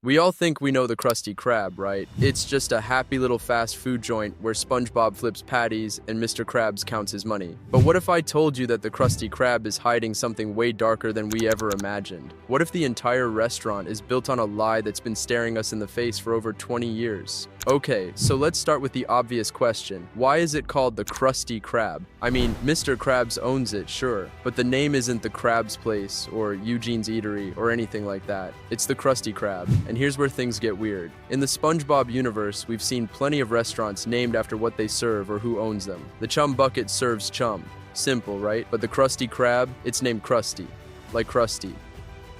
We all think we know the Krusty Krab, right? It's just a happy little fast food joint where SpongeBob flips patties and Mr. Krabs counts his money. But what if I told you that the Krusty Krab is hiding something way darker than we ever imagined? What if the entire restaurant is built on a lie that's been staring us in the face for over 20 years? Okay, so let's start with the obvious question. Why is it called the Krusty Krab? I mean, Mr. Krabs owns it, sure, but the name isn't the Krabs Place or Eugene's Eatery or anything like that. It's the Krusty Krab. And here's where things get weird. In the SpongeBob universe, we've seen plenty of restaurants named after what they serve or who owns them. The Chum Bucket serves chum. Simple, right? But the Krusty Krab, it's named Krusty. Like crusty.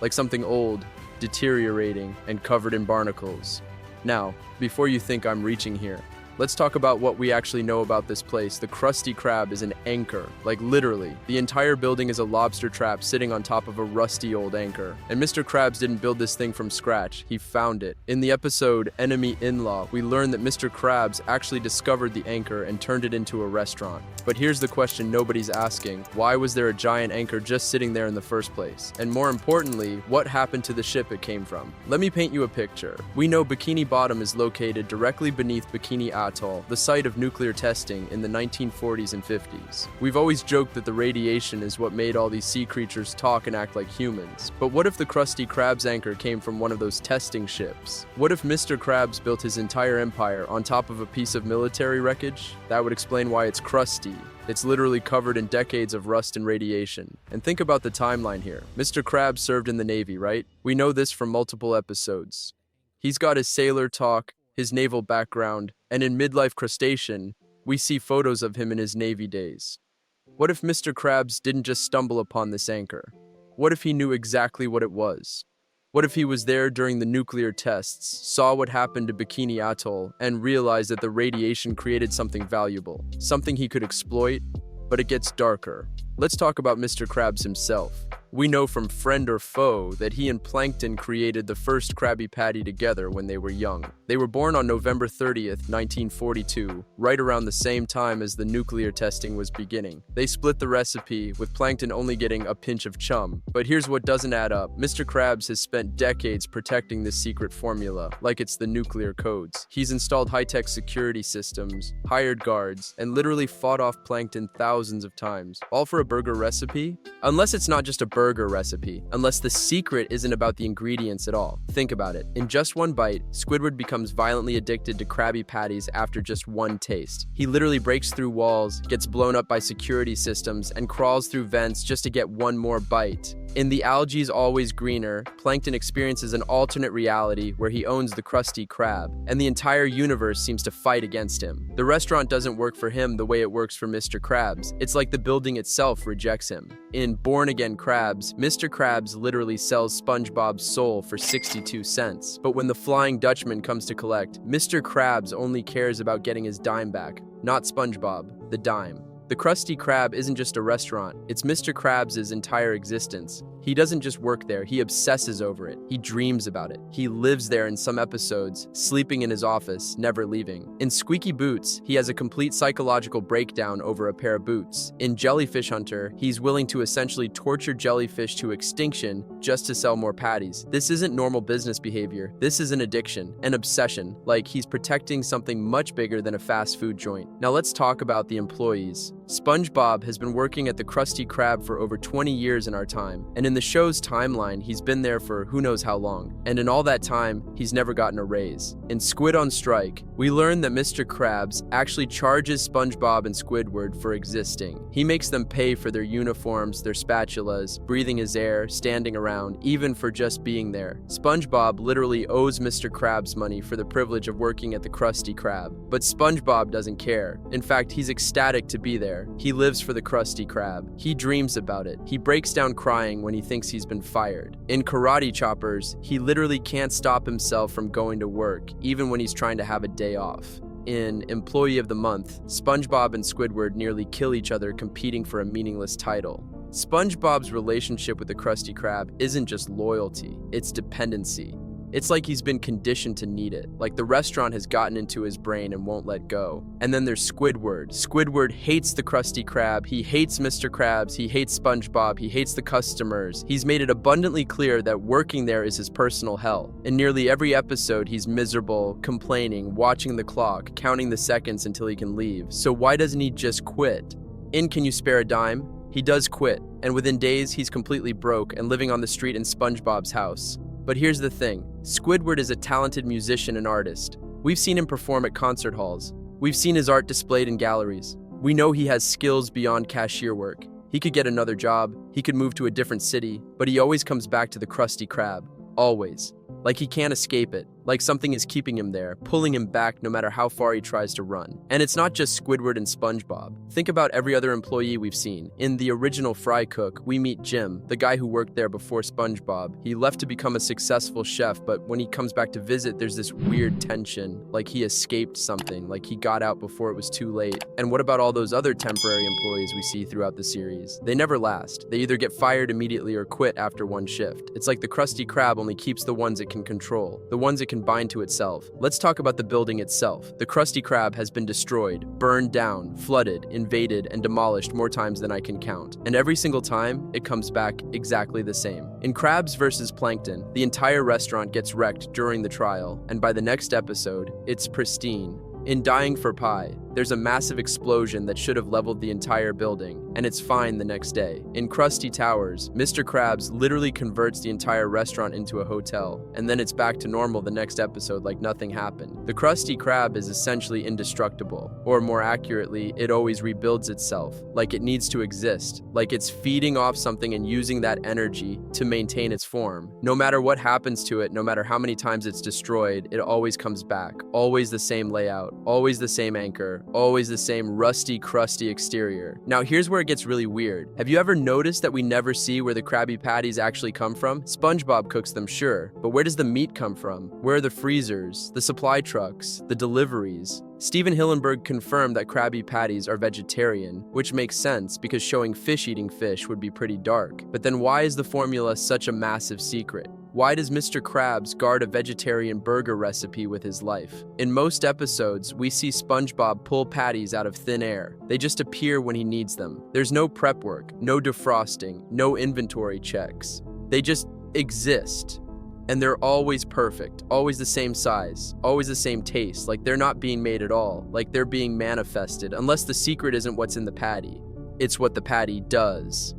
Like something old, deteriorating, and covered in barnacles. Now, before you think I'm reaching here, let's talk about what we actually know about this place. The Krusty Krab is an anchor, like literally. The entire building is a lobster trap sitting on top of a rusty old anchor. And Mr. Krabs didn't build this thing from scratch, he found it. In the episode Enemy In-Law, we learned that Mr. Krabs actually discovered the anchor and turned it into a restaurant. But here's the question nobody's asking. Why was there a giant anchor just sitting there in the first place? And more importantly, what happened to the ship it came from? Let me paint you a picture. We know Bikini Bottom is located directly beneath Bikini Atoll, the site of nuclear testing in the 1940s and 50s. We've always joked that the radiation is what made all these sea creatures talk and act like humans. But what if the Krusty Krab's anchor came from one of those testing ships? What if Mr. Krabs built his entire empire on top of a piece of military wreckage? That would explain why it's crusty. It's literally covered in decades of rust and radiation. And think about the timeline here. Mr. Krabs served in the Navy, right? We know this from multiple episodes. He's got his sailor talk, his naval background, and in Midlife Crustacean, we see photos of him in his Navy days. What if Mr. Krabs didn't just stumble upon this anchor? What if he knew exactly what it was? What if he was there during the nuclear tests, saw what happened to Bikini Atoll, and realized that the radiation created something valuable, something he could exploit? But it gets darker. Let's talk about Mr. Krabs himself. We know from Friend or Foe that he and Plankton created the first Krabby Patty together when they were young. They were born on November 30th, 1942, right around the same time as the nuclear testing was beginning. They split the recipe, with Plankton only getting a pinch of chum. But here's what doesn't add up. Mr. Krabs has spent decades protecting this secret formula, like it's the nuclear codes. He's installed high-tech security systems, hired guards, and literally fought off Plankton thousands of times, all for a burger recipe? Unless it's not just a burger recipe, unless the secret isn't about the ingredients at all. Think about it. In just one bite, Squidward becomes violently addicted to Krabby Patties after just one taste. He literally breaks through walls, gets blown up by security systems, and crawls through vents just to get one more bite. In The Algae's Always Greener, Plankton experiences an alternate reality where he owns the Krusty Krab, and the entire universe seems to fight against him. The restaurant doesn't work for him the way it works for Mr. Krabs. It's like the building itself rejects him. In Born Again Krabs, Mr. Krabs literally sells SpongeBob's soul for 62 cents. But when the Flying Dutchman comes to collect, Mr. Krabs only cares about getting his dime back, not SpongeBob, the dime. The Krusty Krab isn't just a restaurant, it's Mr. Krabs' entire existence. He doesn't just work there, he obsesses over it. He dreams about it. He lives there in some episodes, sleeping in his office, never leaving. In Squeaky Boots, he has a complete psychological breakdown over a pair of boots. In Jellyfish Hunter, he's willing to essentially torture jellyfish to extinction just to sell more patties. This isn't normal business behavior. This is an addiction, an obsession, like he's protecting something much bigger than a fast food joint. Now let's talk about the employees. SpongeBob has been working at the Krusty Krab for over 20 years in our time, and in the show's timeline, he's been there for who knows how long, and in all that time, he's never gotten a raise. In Squid on Strike, we learn that Mr. Krabs actually charges SpongeBob and Squidward for existing. He makes them pay for their uniforms, their spatulas, breathing his air, standing around, even for just being there. SpongeBob literally owes Mr. Krabs money for the privilege of working at the Krusty Krab, but SpongeBob doesn't care. In fact, he's ecstatic to be there. He lives for the Krusty Krab. He dreams about it. He breaks down crying when he thinks he's been fired. In Karate Choppers, he literally can't stop himself from going to work, even when he's trying to have a day off. In Employee of the Month, SpongeBob and Squidward nearly kill each other competing for a meaningless title. SpongeBob's relationship with the Krusty Krab isn't just loyalty, it's dependency. It's like he's been conditioned to need it, like the restaurant has gotten into his brain and won't let go. And then there's Squidward. Squidward hates the Krusty Krab, he hates Mr. Krabs, he hates SpongeBob, he hates the customers. He's made it abundantly clear that working there is his personal hell. In nearly every episode, he's miserable, complaining, watching the clock, counting the seconds until he can leave. So why doesn't he just quit? In Can You Spare a Dime? He does quit, and within days, he's completely broke and living on the street in SpongeBob's house. But here's the thing, Squidward is a talented musician and artist. We've seen him perform at concert halls. We've seen his art displayed in galleries. We know he has skills beyond cashier work. He could get another job, he could move to a different city, but he always comes back to the Krusty Krab. Always. Like he can't escape it, like something is keeping him there, pulling him back no matter how far he tries to run. And it's not just Squidward and SpongeBob. Think about every other employee we've seen. In the original Fry Cook, we meet Jim, the guy who worked there before SpongeBob. He left to become a successful chef, but when he comes back to visit, there's this weird tension, like he escaped something, like he got out before it was too late. And what about all those other temporary employees we see throughout the series? They never last. They either get fired immediately or quit after one shift. It's like the Krusty Krab only keeps the ones it can control, the ones it can bind to itself. Let's talk about the building itself. The Krusty Krab has been destroyed, burned down, flooded, invaded, and demolished more times than I can count. And every single time, it comes back exactly the same. In Krabs vs. Plankton, the entire restaurant gets wrecked during the trial, and by the next episode, it's pristine. In Dying for Pie, there's a massive explosion that should have leveled the entire building, and it's fine the next day. In Krusty Towers, Mr. Krabs literally converts the entire restaurant into a hotel, and then it's back to normal the next episode like nothing happened. The Krusty Krab is essentially indestructible, or more accurately, it always rebuilds itself, like it needs to exist, like it's feeding off something and using that energy to maintain its form. No matter what happens to it, no matter how many times it's destroyed, it always comes back, always the same layout, always the same anchor, always the same rusty, crusty exterior. Now here's where it gets really weird. Have you ever noticed that we never see where the Krabby Patties actually come from? SpongeBob cooks them, sure, but where does the meat come from? Where are the freezers, the supply trucks, the deliveries? Steven Hillenburg confirmed that Krabby Patties are vegetarian, which makes sense because showing fish eating fish would be pretty dark. But then why is the formula such a massive secret? Why does Mr. Krabs guard a vegetarian burger recipe with his life? In most episodes, we see SpongeBob pull patties out of thin air. They just appear when he needs them. There's no prep work, no defrosting, no inventory checks. They just exist. And they're always perfect, always the same size, always the same taste, like they're not being made at all, like they're being manifested, unless the secret isn't what's in the patty. It's what the patty does.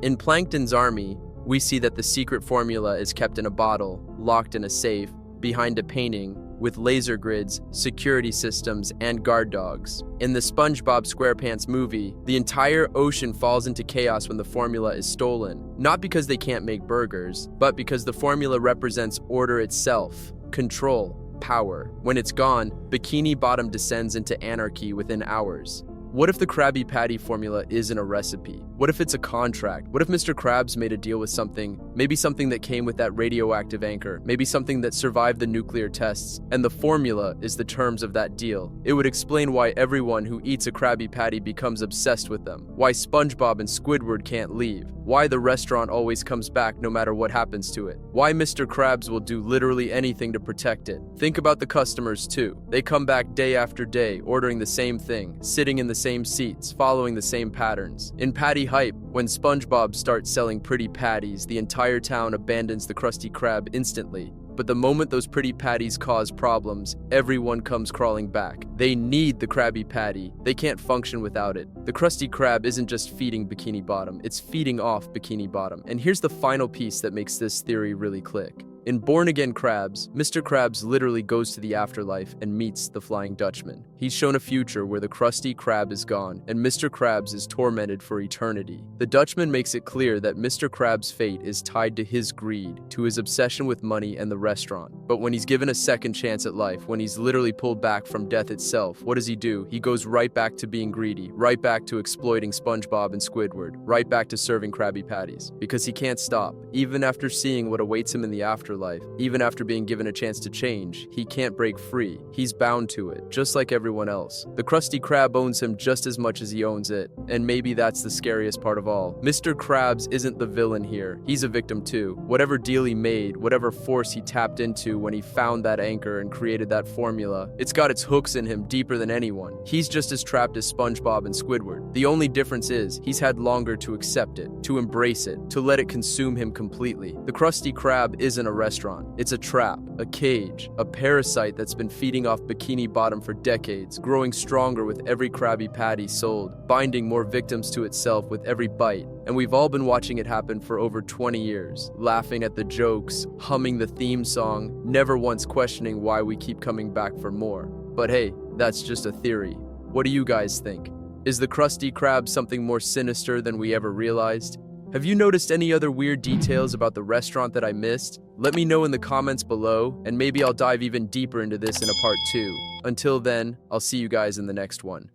In Plankton's army, we see that the secret formula is kept in a bottle, locked in a safe, behind a painting, with laser grids, security systems, and guard dogs. In the SpongeBob SquarePants movie, the entire ocean falls into chaos when the formula is stolen, not because they can't make burgers, but because the formula represents order itself, control, power. When it's gone, Bikini Bottom descends into anarchy within hours. What if the Krabby Patty formula isn't a recipe? What if it's a contract? What if Mr. Krabs made a deal with something, maybe something that came with that radioactive anchor, maybe something that survived the nuclear tests, and the formula is the terms of that deal? It would explain why everyone who eats a Krabby Patty becomes obsessed with them, why SpongeBob and Squidward can't leave, why the restaurant always comes back no matter what happens to it, why Mr. Krabs will do literally anything to protect it. Think about the customers too. They come back day after day, ordering the same thing, sitting in the same seats, following the same patterns. In Patty Hype, when SpongeBob starts selling pretty patties, the entire town abandons the Krusty Krab instantly. But the moment those pretty patties cause problems, everyone comes crawling back. They need the Krabby Patty. They can't function without it. The Krusty Krab isn't just feeding Bikini Bottom, it's feeding off Bikini Bottom. And here's the final piece that makes this theory really click. In Born Again Krabs, Mr. Krabs literally goes to the afterlife and meets the Flying Dutchman. He's shown a future where the Krusty Krab is gone and Mr. Krabs is tormented for eternity. The Dutchman makes it clear that Mr. Krabs' fate is tied to his greed, to his obsession with money and the restaurant. But when he's given a second chance at life, when he's literally pulled back from death itself, what does he do? He goes right back to being greedy, right back to exploiting SpongeBob and Squidward, right back to serving Krabby Patties. Because he can't stop, even after seeing what awaits him in the afterlife. afterlife. Even after being given a chance to change, he can't break free. He's bound to it, just like everyone else. The Krusty Krab owns him just as much as he owns it, and maybe that's the scariest part of all. Mr. Krabs isn't the villain here. He's a victim too. Whatever deal he made, whatever force he tapped into when he found that anchor and created that formula, it's got its hooks in him deeper than anyone. He's just as trapped as SpongeBob and Squidward. The only difference is, he's had longer to accept it, to embrace it, to let it consume him completely. The Krusty Krab isn't a restaurant. It's a trap, a cage, a parasite that's been feeding off Bikini Bottom for decades, growing stronger with every Krabby Patty sold, binding more victims to itself with every bite. And we've all been watching it happen for over 20 years, laughing at the jokes, humming the theme song, never once questioning why we keep coming back for more. But hey, that's just a theory. What do you guys think? Is the Krusty Krab something more sinister than we ever realized? Have you noticed any other weird details about the restaurant that I missed? Let me know in the comments below, and maybe I'll dive even deeper into this in a part 2. Until then, I'll see you guys in the next one.